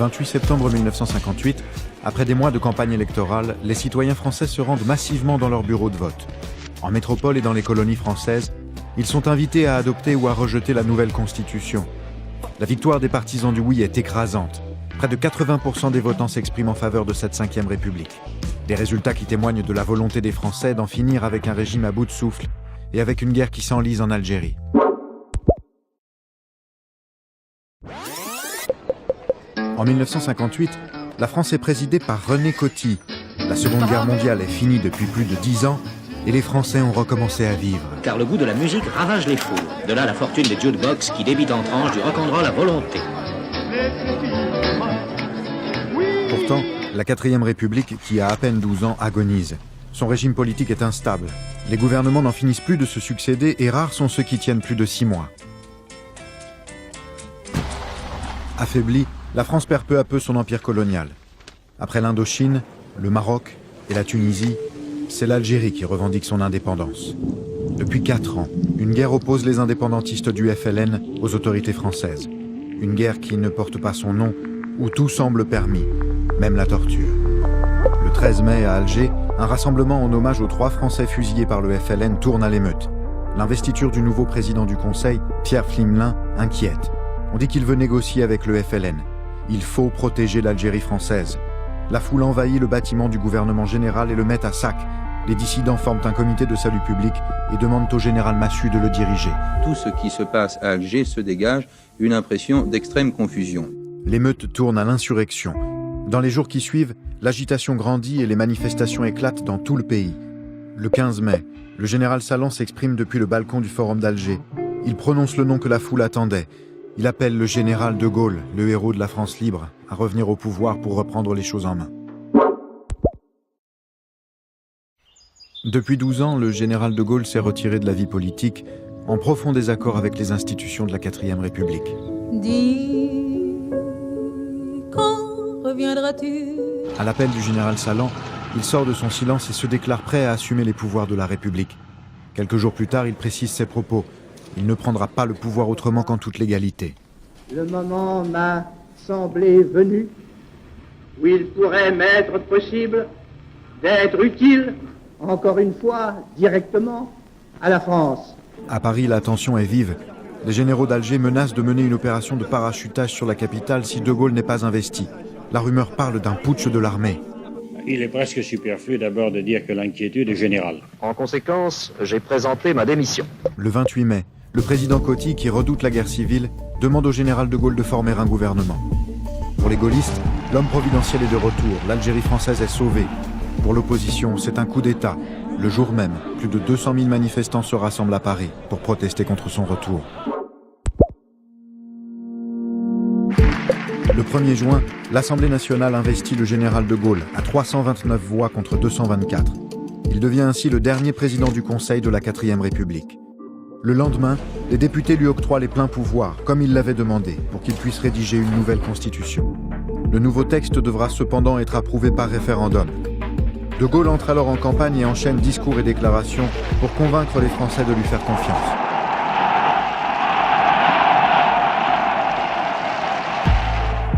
28 septembre 1958, après des mois de campagne électorale, les citoyens français se rendent massivement dans leurs bureaux de vote. En métropole et dans les colonies françaises, ils sont invités à adopter ou à rejeter la nouvelle constitution. La victoire des partisans du oui est écrasante. Près de 80% des votants s'expriment en faveur de cette 5e République. Des résultats qui témoignent de la volonté des Français d'en finir avec un régime à bout de souffle et avec une guerre qui s'enlise en Algérie. En 1958, la France est présidée par René Coty. La Seconde Guerre mondiale est finie depuis plus de 10 ans et les Français ont recommencé à vivre. Car le goût de la musique ravage les foules. De là la fortune des jukebox qui débitent en tranches du rock'n'roll à volonté. Pourtant, la 4e République, qui a à peine 12 ans, agonise. Son régime politique est instable. Les gouvernements n'en finissent plus de se succéder et rares sont ceux qui tiennent plus de 6 mois. Affaiblie, la France perd peu à peu son empire colonial. Après l'Indochine, le Maroc et la Tunisie, c'est l'Algérie qui revendique son indépendance. Depuis 4 ans, une guerre oppose les indépendantistes du FLN aux autorités françaises. Une guerre qui ne porte pas son nom, où tout semble permis, même la torture. Le 13 mai à Alger, un rassemblement en hommage aux 3 Français fusillés par le FLN tourne à l'émeute. L'investiture du nouveau président du Conseil, Pierre Pflimlin, inquiète. On dit qu'il veut négocier avec le FLN. Il faut protéger l'Algérie française. La foule envahit le bâtiment du gouvernement général et le met à sac. Les dissidents forment un comité de salut public et demandent au général Massu de le diriger. Tout ce qui se passe à Alger se dégage une impression d'extrême confusion. L'émeute tourne à l'insurrection. Dans les jours qui suivent, l'agitation grandit et les manifestations éclatent dans tout le pays. Le 15 mai, le général Salan s'exprime depuis le balcon du Forum d'Alger. Il prononce le nom que la foule attendait. Il appelle le général de Gaulle, le héros de la France libre, à revenir au pouvoir pour reprendre les choses en main. Depuis 12 ans, le général de Gaulle s'est retiré de la vie politique, en profond désaccord avec les institutions de la 4e République. Dis, quand reviendras-tu ? À l'appel du général Salan, il sort de son silence et se déclare prêt à assumer les pouvoirs de la République. Quelques jours plus tard, il précise ses propos. Il ne prendra pas le pouvoir autrement qu'en toute légalité. Le moment m'a semblé venu où il pourrait m'être possible d'être utile, encore une fois, directement, à la France. À Paris, la tension est vive. Les généraux d'Alger menacent de mener une opération de parachutage sur la capitale si De Gaulle n'est pas investi. La rumeur parle d'un putsch de l'armée. Il est presque superflu d'abord de dire que l'inquiétude est générale. En conséquence, j'ai présenté ma démission. Le 28 mai, le président Coty, qui redoute la guerre civile, demande au général de Gaulle de former un gouvernement. Pour les gaullistes, l'homme providentiel est de retour, l'Algérie française est sauvée. Pour l'opposition, c'est un coup d'État. Le jour même, plus de 200 000 manifestants se rassemblent à Paris pour protester contre son retour. Le 1er juin, l'Assemblée nationale investit le général de Gaulle à 329 voix contre 224. Il devient ainsi le dernier président du Conseil de la 4e République. Le lendemain, les députés lui octroient les pleins pouvoirs, comme il l'avait demandé, pour qu'il puisse rédiger une nouvelle constitution. Le nouveau texte devra cependant être approuvé par référendum. De Gaulle entre alors en campagne et enchaîne discours et déclarations pour convaincre les Français de lui faire confiance.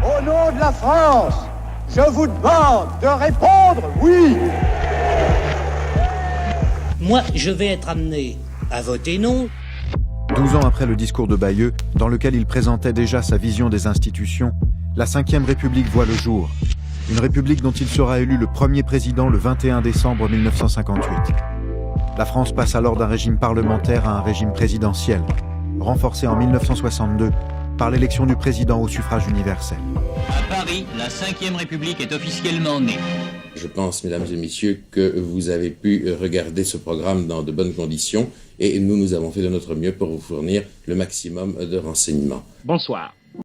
Au nom de la France, je vous demande de répondre oui. Moi, je vais être amené à voter non. 12 ans après le discours de Bayeux, dans lequel il présentait déjà sa vision des institutions, la 5e République voit le jour. Une république dont il sera élu le premier président le 21 décembre 1958. La France passe alors d'un régime parlementaire à un régime présidentiel, renforcé en 1962 par l'élection du président au suffrage universel. À Paris, la 5e République est officiellement née. Je pense, mesdames et messieurs, que vous avez pu regarder ce programme dans de bonnes conditions et nous avons fait de notre mieux pour vous fournir le maximum de renseignements. Bonsoir.